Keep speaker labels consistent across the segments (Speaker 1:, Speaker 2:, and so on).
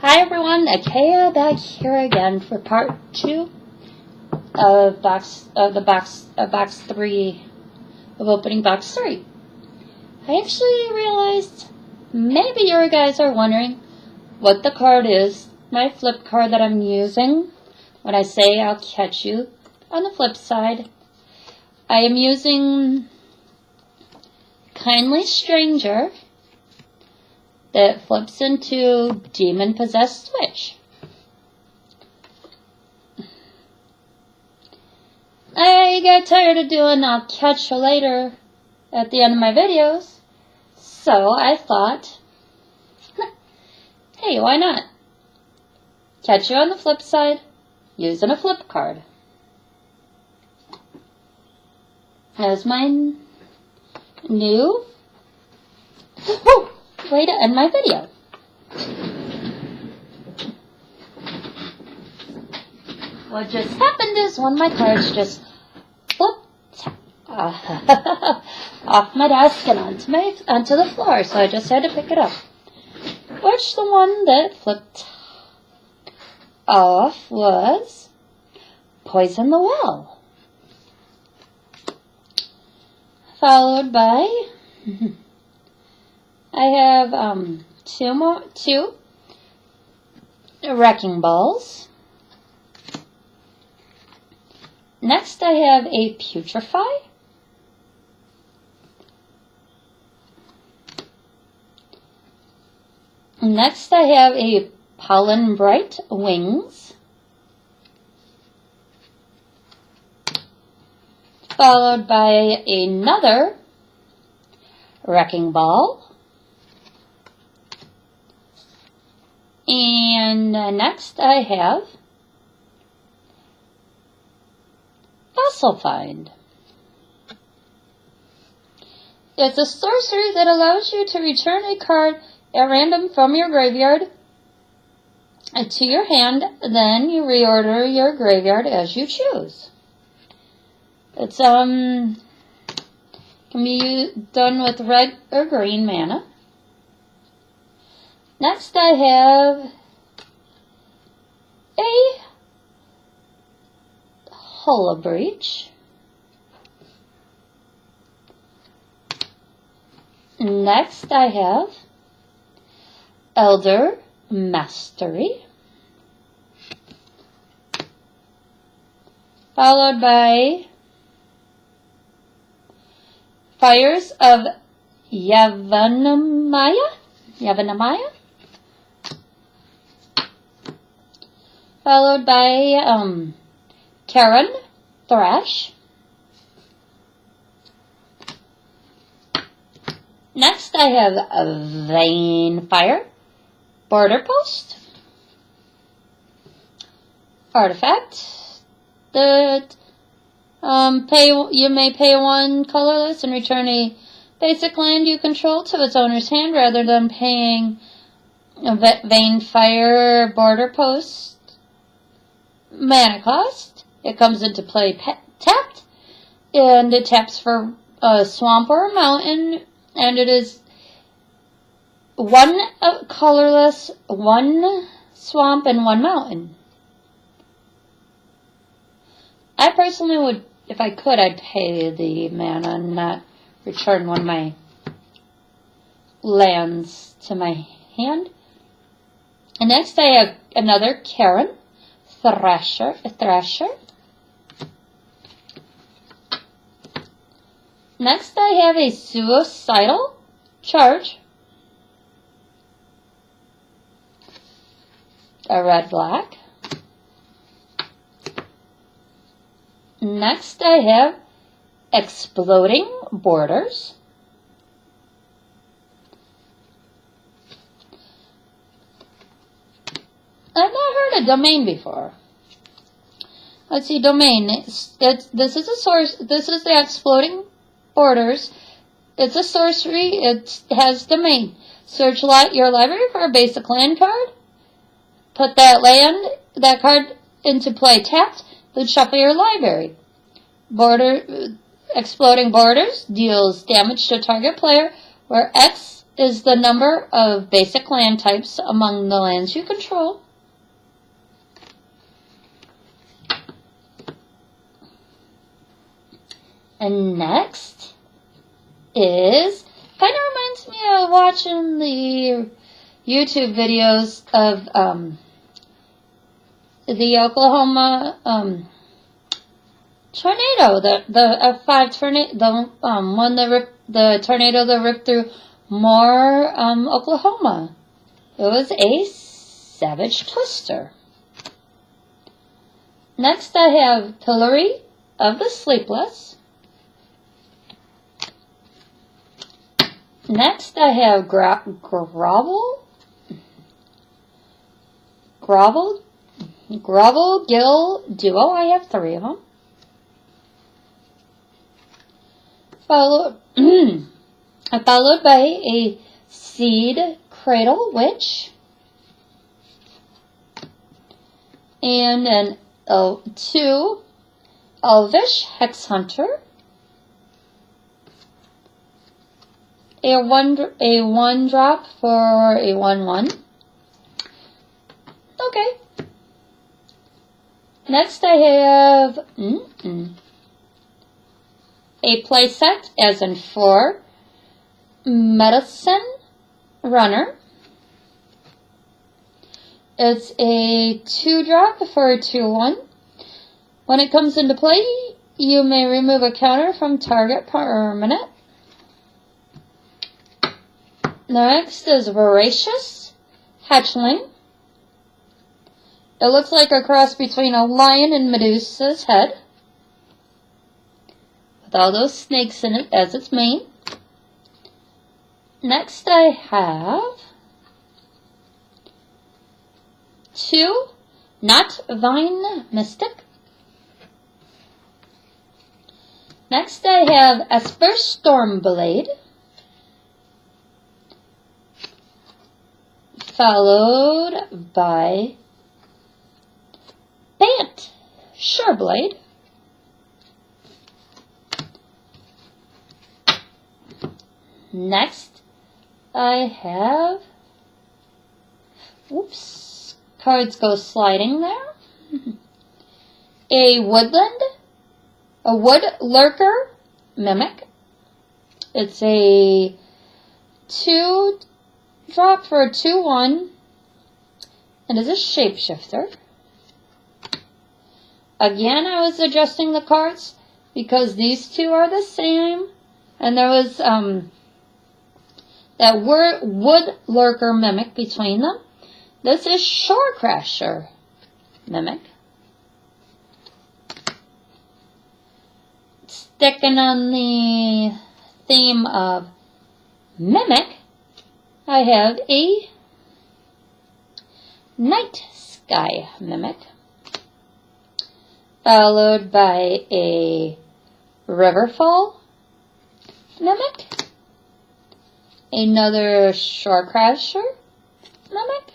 Speaker 1: Hi everyone, Akea back here again for part 2 of box 3 of opening box 3. I actually realized maybe you guys are wondering what the card is, my flip card that I'm using when I say I'll catch you on the flip side. I am using Kindly Stranger that flips into Demon Possessed Switch. I got tired of doing I'll catch you later at the end of my videos, so I thought, hey, why not? Catch you on the flip side using a flip card. As my new way to end my video. What just happened is one of my cards just flipped off my desk and onto the floor, so I just had to pick it up. Which the one that flipped off was Poison the Well, followed by I have two Wrecking Balls. Next I have a Putrefy. Next I have a Pollen Bright Wings. Followed by another Wrecking Ball. And next I have Fossil Find. It's a sorcery that allows you to return a card at random from your graveyard to your hand, then you reorder your graveyard as you choose. It's can be done with red or green mana. Next I have a Hollow Breach. Next I have Elder Mastery. Followed by Fires of Yavimaya. Followed by Karen Thrash. Next I have Vanefire Border Post. Artifact that you may pay 1 colorless and return a basic land you control to its owner's hand rather than paying a Vanefire Border Post mana cost. It comes into play tapped, and it taps for a swamp or a mountain, and it is 1 colorless, 1 swamp, and 1 mountain. I personally would, if I could, I'd pay the mana and not return one of my lands to my hand. And next I have another Karen Thrasher. Next I have a Suicidal Charge. A red-black. Next I have Exploding Borders. I've not heard of Domain before. Let's see, Domain. This is a source. This is the Exploding Borders. It's a sorcery. It has Domain. Search your library for a basic land card. Put that card into play tapped. Then shuffle your library. Exploding Borders deals damage to target player, where X is the number of basic land types among the lands you control. And next is, kind of reminds me of watching the YouTube videos of the Oklahoma tornado, the F5 tornado, the tornado that ripped through Moore, Oklahoma. It was a Savage Twister. Next I have Pillory of the Sleepless. Next I have Grovel Gill Duo. I have 3 of them. Followed by a Seed Cradle Witch and an 2 Elvish Hex Hunter, a one drop for a 1/1. Okay. Next I have a playset, as in 4 Medicine Runner. It's a 2 drop for a 2/1. When it comes into play, you may remove a counter from target permanent. Next is Voracious Hatchling. It looks like a cross between a lion and Medusa's head, with all those snakes in it as its mane. Next I have 2 Not Vine Mystic. Next I have Esper Stormblade, followed by Bant Sureblade, next I have, whoops, cards go sliding there, a Wood Lurker Mimic. It's a 2 drop for a 2/1. It is a shapeshifter. Again, I was adjusting the cards because these 2 are the same, and there was that Wood Lurker Mimic between them. This is Shore Crasher Mimic. Sticking on the theme of Mimic, I have a Night Sky Mimic, followed by a Riverfall Mimic, another Shore Crasher Mimic.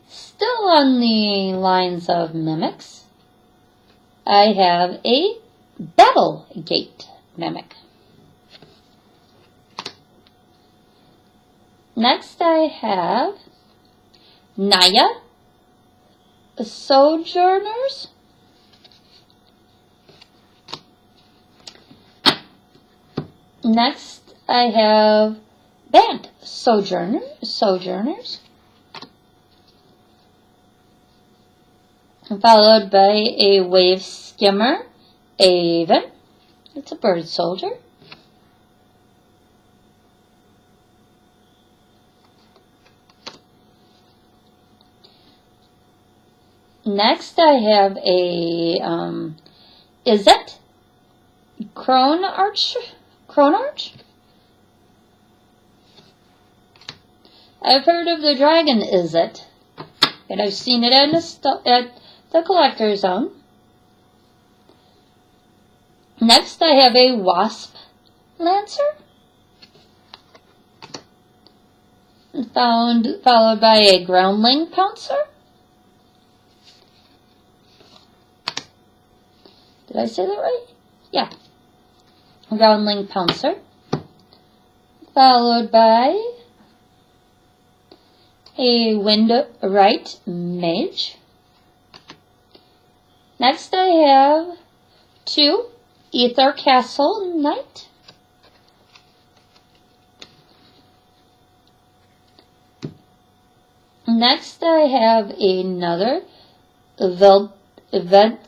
Speaker 1: Still on the lines of mimics, I have a Battlegate Mimic. Next I have Naya Sojourners. Next I have Bant Sojourners. Followed by a Wave Skimmer Aven. It's a bird soldier. Next I have a Izzet Cronarch. I've heard of the dragon Izzet, and I've seen it at the Collector's Zone. Next I have a Wasp Lancer, followed by a Groundling Pouncer. Did I say that right? Yeah. Groundling Pouncer, followed by a Windwright Mage. Next I have 2 Aether Castle Knight. Next I have another Vedalken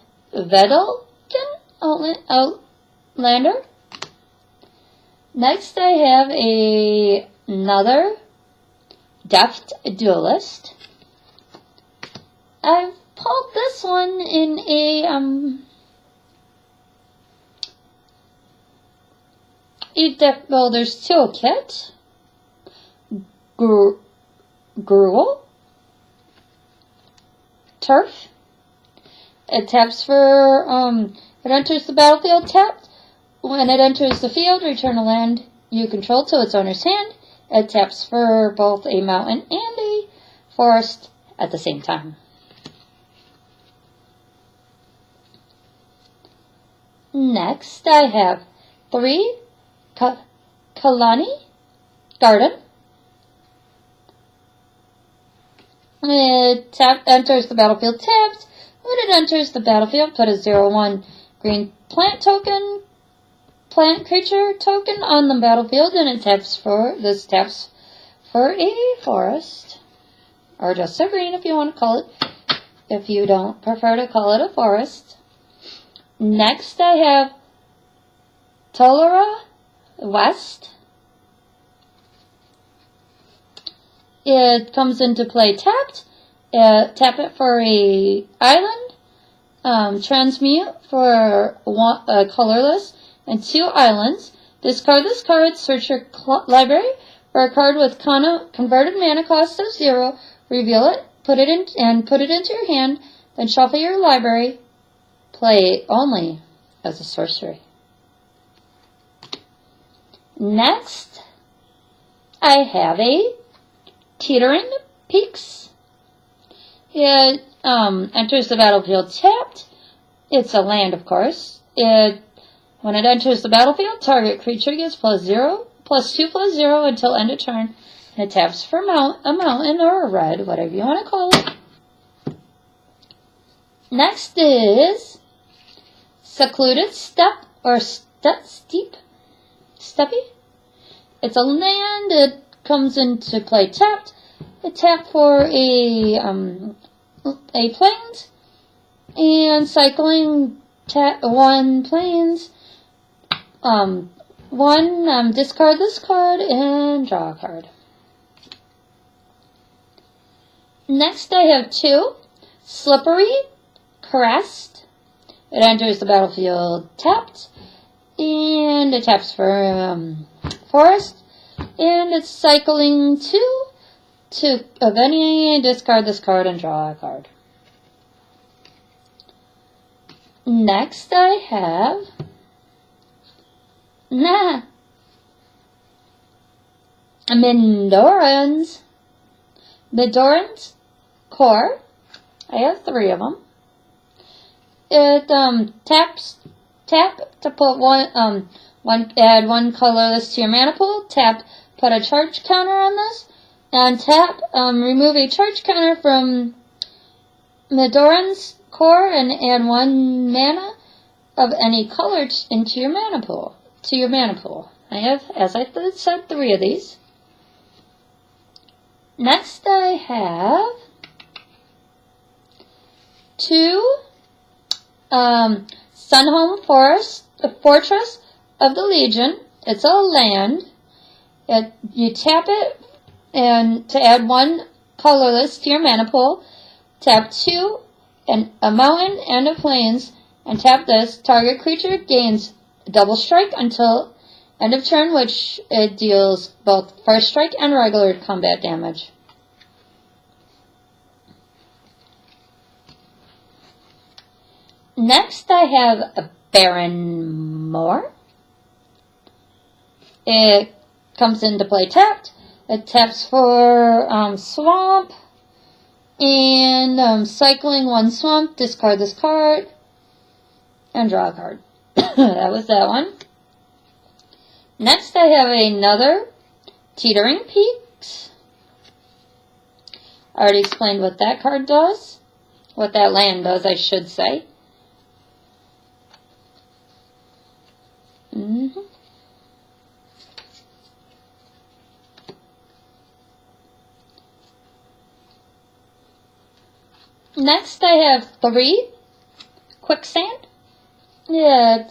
Speaker 1: Outlander. Next I have another Deft Duelist. I've pulled this one in a Deck Builder's Toolkit. Gruul. Turf. It taps for, it enters the battlefield tapped. When it enters the field, return a land you control to its owner's hand. It taps for both a mountain and a forest at the same time. Next, I have 3 Kalani Garden. It enters the battlefield tapped. When it enters the battlefield, put a 0/1 green plant creature token on the battlefield, and it taps for a forest, or just a green if you want to call it, if you don't prefer to call it a forest. Next, I have Tolera West. It comes into play tapped. Tap it for a island. Transmute for colorless and 2 islands. Discard this card. Search your library for a card with converted mana cost of 0. Reveal it. Put it into your hand. Then shuffle your library. Play only as a sorcery. Next, I have a Teetering Peaks. It enters the battlefield tapped. It's a land, of course. When it enters the battlefield, target creature gets +2/+0 until end of turn. And it taps for a mountain or a red, whatever you want to call it. Next is Secluded Steppe or Steppe. It's a land. It comes into play tapped. It tapped for a plains, and cycling 1 plains. Discard this card and draw a card. Next, I have 2 Slippery Crest. It enters the battlefield tapped, and it taps for forest. And it's cycling 2 of any, discard this card and draw a card. Next I have Midorans Core. I have 3 of them. It tap to put add 1 colorless to your mana pool. Tap, put a charge counter on this, and tap, remove a charge counter from Midorans Core and add 1 mana of any color into your mana pool. I have, as I said, 3 of these. Next, I have 2 Sunhome Fortress of the Legion. It's a land. You tap it and to add 1 colorless to your mana pool. Tap 2 and a mountain and a plains, and tap this. Target creature gains double strike until end of turn, which it deals both first strike and regular combat damage. Next, I have a Barren Moor. It comes into play tapped. It taps for swamp, and cycling 1 swamp. Discard this card and draw a card. That was that one. Next I have another Teetering Peaks. I already explained what that card does. What that land does, I should say. Next I have 3 Quicksand. Yeah,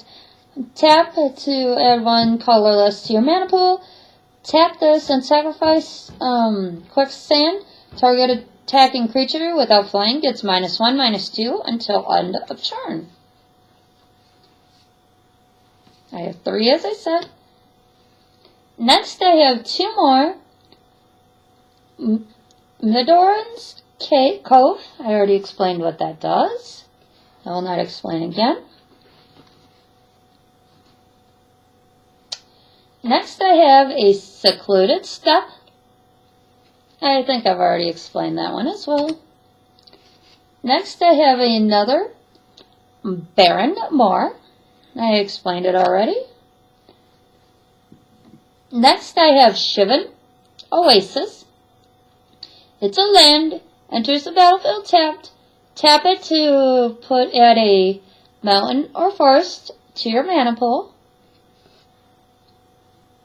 Speaker 1: tap to add 1 colorless to your mana pool. Tap this and sacrifice Quicksand. Target attacking creature without flying gets -1/-2 until end of turn. I have 3 as I said. Next I have 2 more. Midoran's Cove. I already explained what that does. I will not explain again. Next I have a Secluded Steppe. I think I've already explained that one as well. Next I have another Barren Moor. I explained it already. Next I have Shivan Oasis. It's a land. Enters the battlefield tapped. Tap it to add a mountain or forest to your mana pool.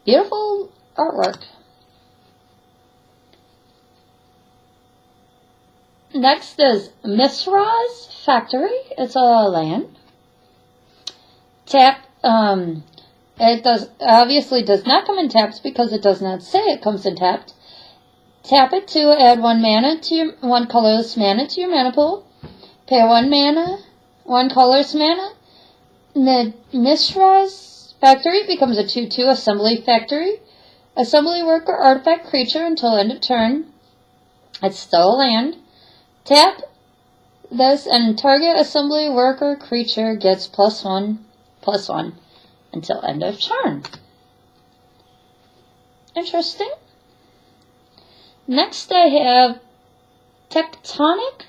Speaker 1: Beautiful artwork. Next is Mithra's Factory. It's a land. Tap. It obviously does not come in taps because it does not say it comes in tapped. Tap it to add 1 colorless mana to your mana pool. Pay 1 colorless mana. The Mithra's Factory becomes a 2/2 Assembly Factory. Assembly worker artifact creature until end of turn. It's still a land. Tap this and target assembly worker creature gets +1/+1 until end of turn. Interesting. Next I have Tectonic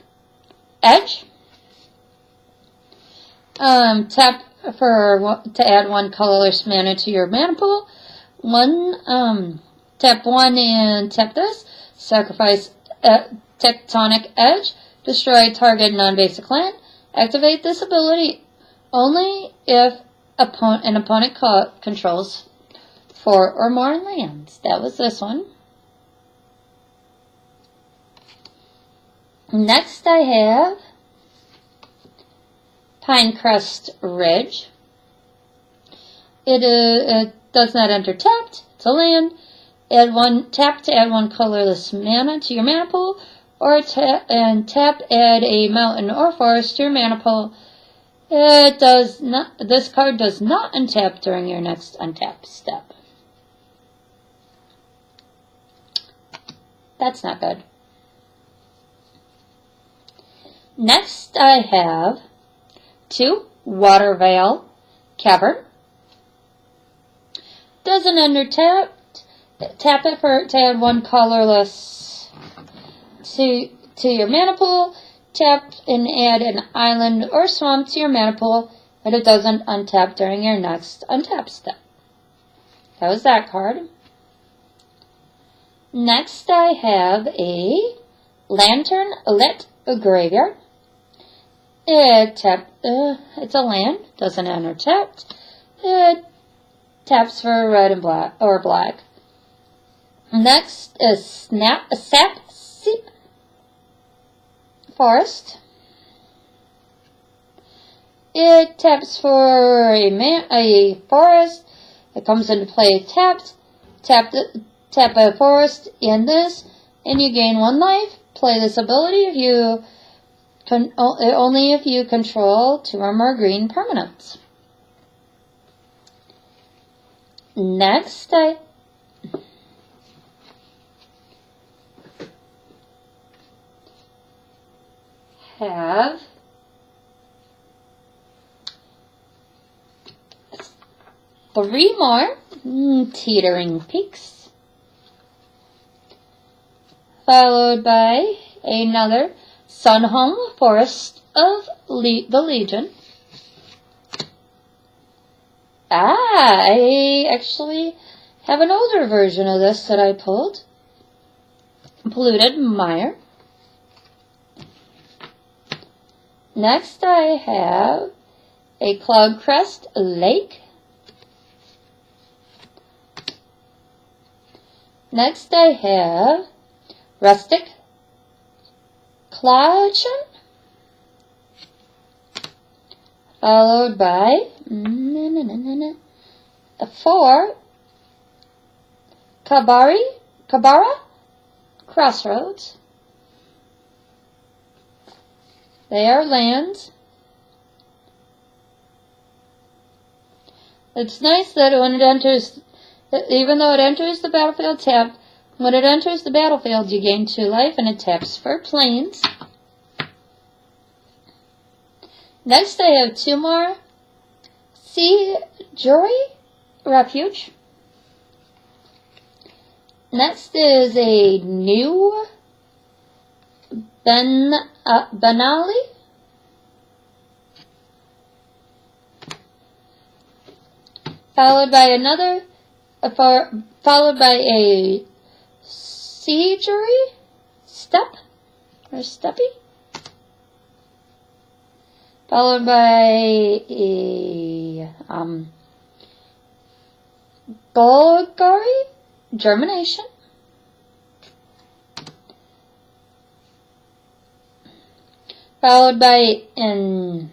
Speaker 1: Edge. Tap to add 1 colorless mana to your mana pool. Tap 1 and tap this. Sacrifice Tectonic Edge. Destroy target non-basic land. Activate this ability only if an opponent controls 4 or more lands. That was this one. Next I have Pinecrest Ridge. It does not enter tapped. It's a land. Tap to add 1 colorless mana to your mana pool, or tap add a mountain or forest to your mana pool. This card does not untap during your next untap step. That's not good. Next I have 2 Watervale Cavern. Doesn't enter tap. Tap it to add 1 colorless to your mana pool. Tap and add an island or swamp to your mana pool, but it doesn't untap during your next untap step. That was that card. Next I have a Lantern Lit Graveyard. It's a land, doesn't enter tapped. It taps for red and black or black. Next is Sap Seep Forest. It taps for a forest. It comes into play tapped. Tap a forest in this, and you gain 1 life. Play this ability only if you control 2 or more green permanents. Next, I have three more Teetering Peaks, followed by another Sunhome Forest of the Legion. I actually have an older version of this that I pulled. Polluted Mire. Next I have a Cloudcrest Lake. Next I have Rustic Cloudchen, followed by 4 Kabara Crossroads. They are lands. It's nice that when it enters, even though it enters the battlefield tapped, when it enters the battlefield you gain 2 life and it taps for planes. Next I have 2 more Sea Jury Refuge. Next is a new Benali. Followed by another, followed by a Sea Jury Step, or Steppy. Followed by a Golgari Germination. Followed by an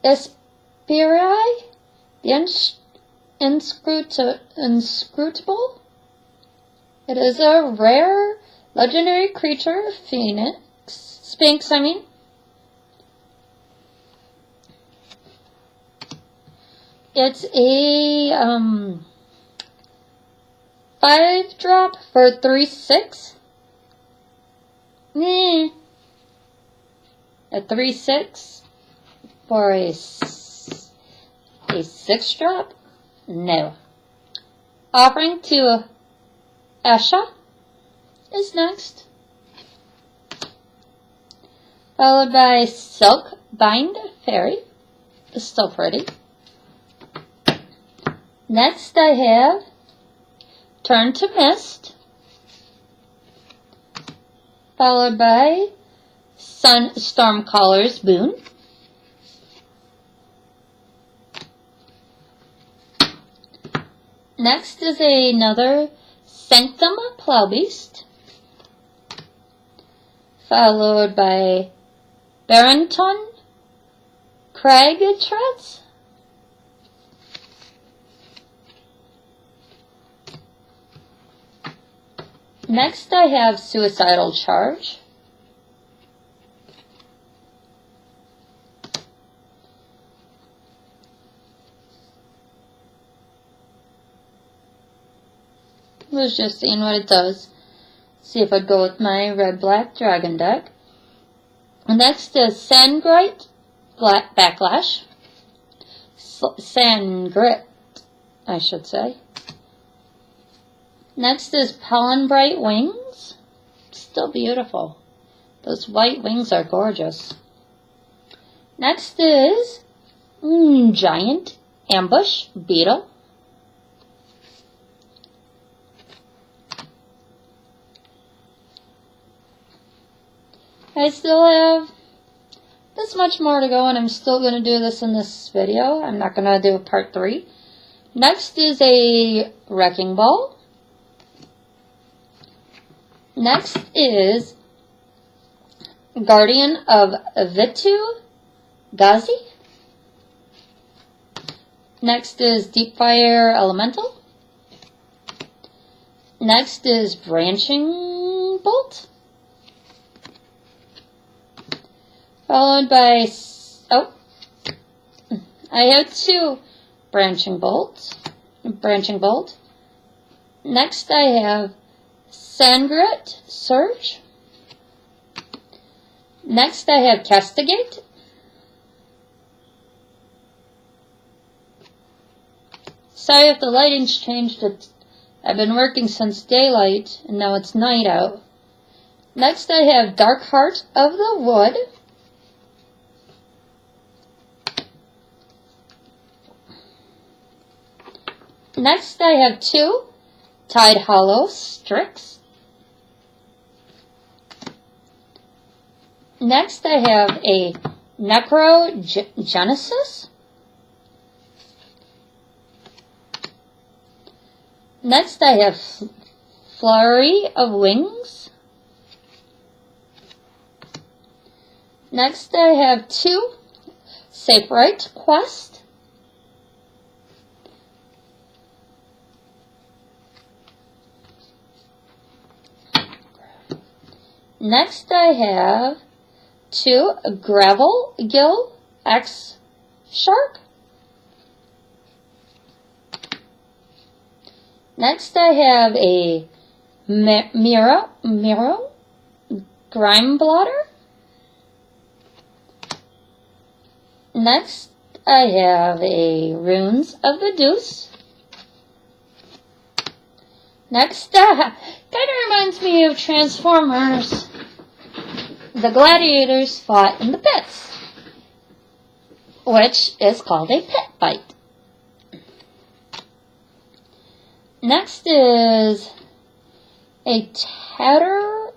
Speaker 1: Espiri, the Inscrutable. It is a rare legendary creature, Sphinx, I mean. It's a 5-drop for 3/6. A 3/6 for a 6-drop? No. Offering to Asha is next. Followed by Silk Bind Fairy. It's still pretty. Next I have Turn to Mist. Followed by Stormcaller's Boon. Next is another Sanctum Plowbeast. Followed by Barrington Crag Treads. Next I have Suicidal Charge. I was just seeing what it does. See if I'd go with my red-black dragon deck. Next is Sandgrit Backlash. Sandgrit, I should say. Next is Pollen Bright Wings. Still beautiful. Those white wings are gorgeous. Next is Giant Ambush Beetle. I still have this much more to go, and I'm still going to do this in this video. I'm not going to do a part 3. Next is a Wrecking Ball. Next is Guardian of Vitu Ghazi. Next is Deepfire Elemental. Next is Branching Bolt. Followed by, I have 2 Branching Bolt. Next I have Sandgrit Surge. Next I have Castigate. Sorry if the lighting's changed. I've been working since daylight and now it's night out. Next I have Dark Heart of the Wood. Next, I have 2 Tide Hollow Strix. Next, I have a Necrogenesis. Next, I have Flurry of Wings. Next, I have 2 Saferite Quest. Next, I have 2 Gravel Gill X Shark. Next, I have a Miro Grime Blotter. Next, I have a Runes of the Deuce. Next, kind of reminds me of Transformers. The gladiators fought in the pits, which is called a pit fight. Next is a Tatter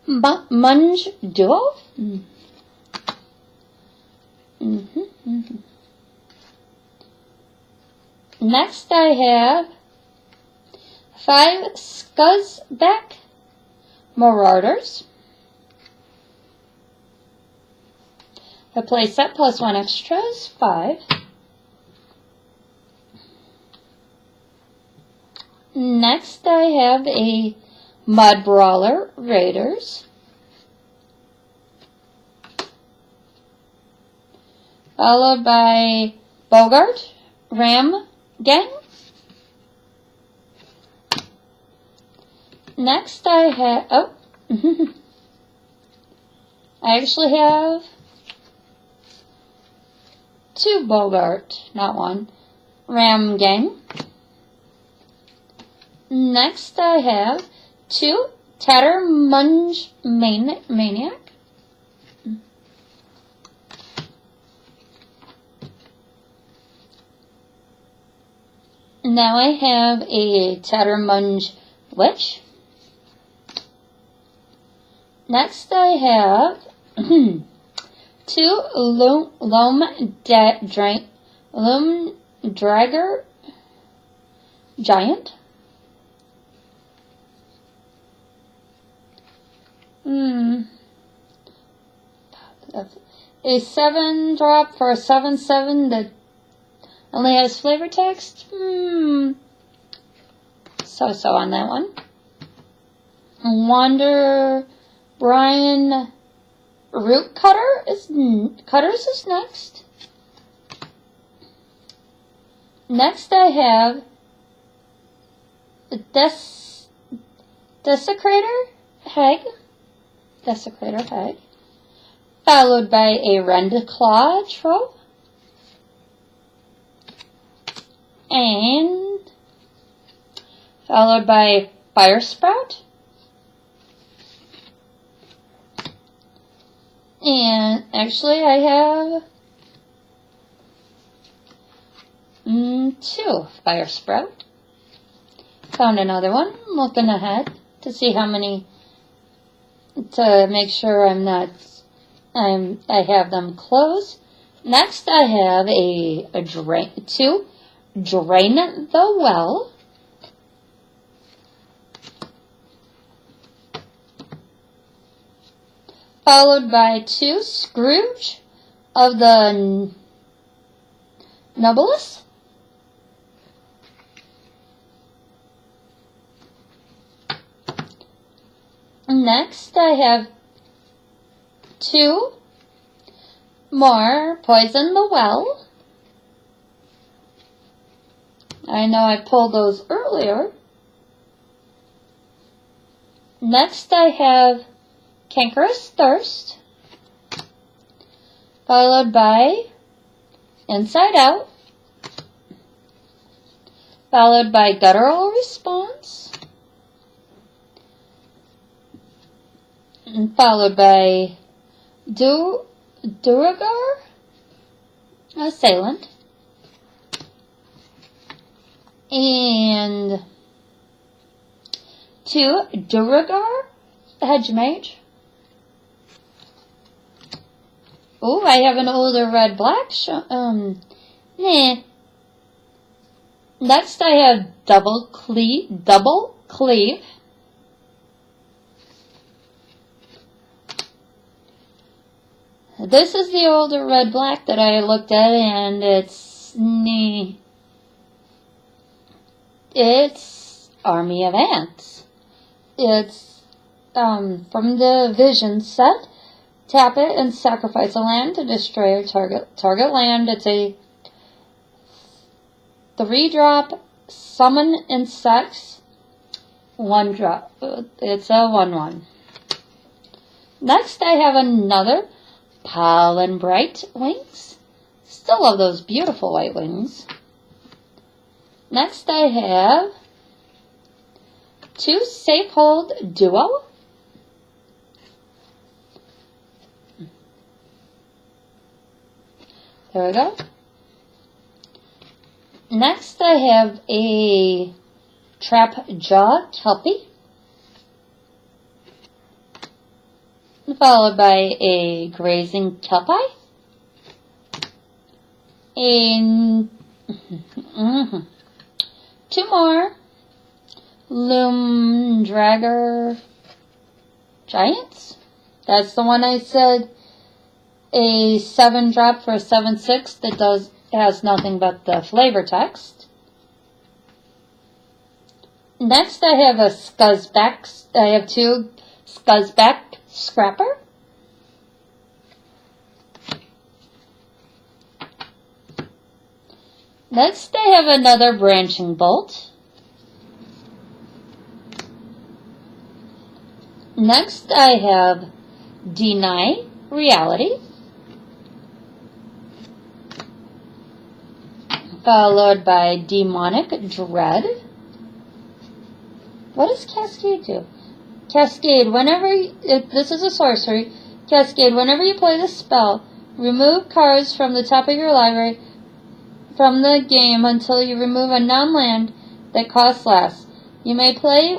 Speaker 1: Munge Duo. Next, I have 5 Scuzzback Marauders. The playset plus 1 extra is 5. Next, I have a Mud Brawler Raiders. Followed by Bogart Ram Gang. Next, I have, I actually have 2 Bogart, not 1, Ram Gang. Next, I have 2 Tatter Munge Maniac. Now I have a Tatter Munge Witch. Next, I have 2 Loam Dragger Giant. A 7-drop for a 7/7 that only has flavor text. So on that one. Wander Brian Root Cutters is next. Next, I have Desecrator Hag. Followed by a Rendclaw Troll. And followed by Fire Sprout. And actually I have 2 Fire Sprout. Found another one, looking ahead to see how many, to make sure I have them closed. Next, I have two Drain the Well. Followed by 2 Scrooge of the Nobilis. Next, I have 2 more Poison the Well. I know I pulled those earlier. Next, I have Cankerous Thirst. Followed by Inside Out. Followed by Guttural Response. And followed by Duergar Assailant. And 2 Duergar Hedge Mage. Oh, I have an older red-black. Nah. Next, I have Double Cleave. This is the older red-black that I looked at, and it's Army of Ants. It's from the Vision set. Tap it and sacrifice a land to destroy your target land. It's a 3-drop summon insects. 1-drop. It's a 1/1. Next, I have another Pollen Bright Wings. Still love those beautiful white wings. Next, I have 2 Safehold Duo. There we go. Next, I have a Trap Jaw Kelpie, followed by a Grazing Kelpie, and 2 more Loomdragger Giants. That's the one I said, a 7-drop for a 7/6 that has nothing but the flavor text. Next, I have a Scuzzback. I have 2 Scuzzback Scrapper. Next, I have another Branching Bolt. Next, I have Deny Reality, followed by Demonic Dread. What does Cascade do? Cascade, this is a sorcery. Cascade, whenever you play this spell, remove cards from the top of your library from the game until you remove a non-land that costs less. You may play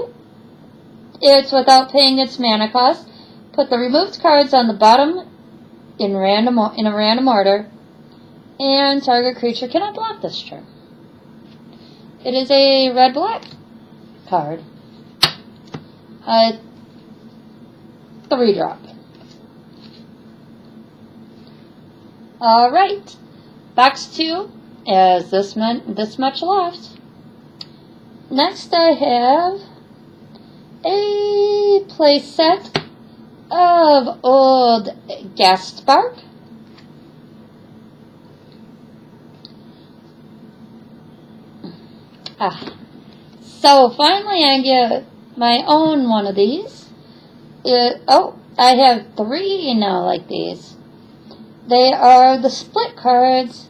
Speaker 1: it without paying its mana cost. Put the removed cards on the bottom in a random order, and target creature cannot block this turn. It is a red-black card. 3-drop. Alright. Box 2 is this much left. Next, I have a playset of old Gaspark. So finally I get my own one of these. I have 3 now like these. They are the split cards,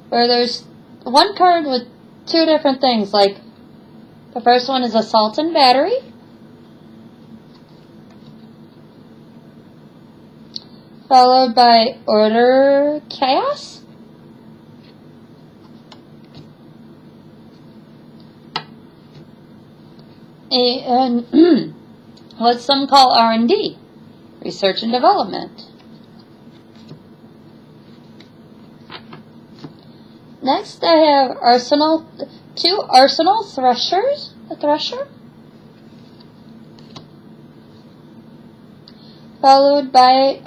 Speaker 1: where there's one card with 2 different things. Like, the first one is Assault and Battery. Followed by Order Chaos. And what some call R&D, Research and Development. Next, I have two Arsenal Threshers. A Thresher. Followed by,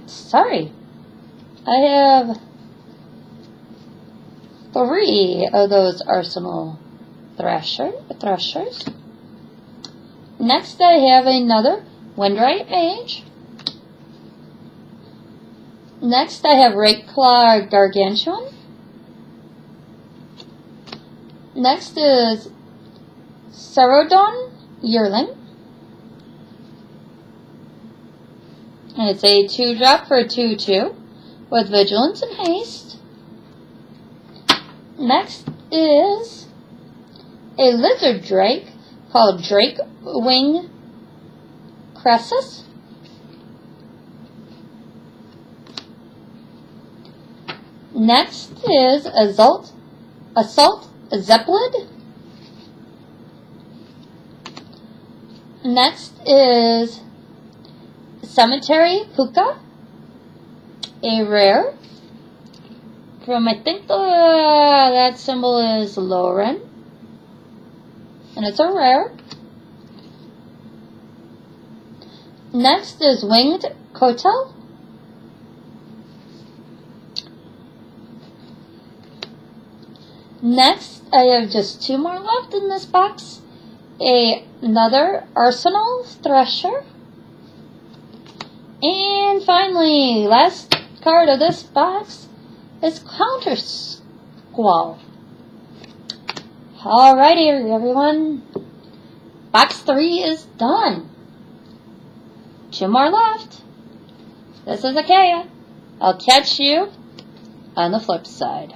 Speaker 1: sorry. I have 3 of those Arsenal Threshers. Next, I have another Windrite Mage. Next, I have Rakeclaw Gargantuan. Next is Cerodon Yearling. And it's a 2-drop for a 2/2 with Vigilance and Haste. Next is a Lizard Drake called Drakewing Cressus. Next is Assault Zeppelin. Next is Cemetery Puka, a rare. From, I think that symbol is Lauren. And it's a rare. Next is Winged Kotal. Next, I have just 2 more left in this box. Another Arsenal Thresher. And finally, last card of this box is Counter Squall. Alrighty, everyone. Box 3 is done. 2 more left. This is Achaia. I'll catch you on the flip side.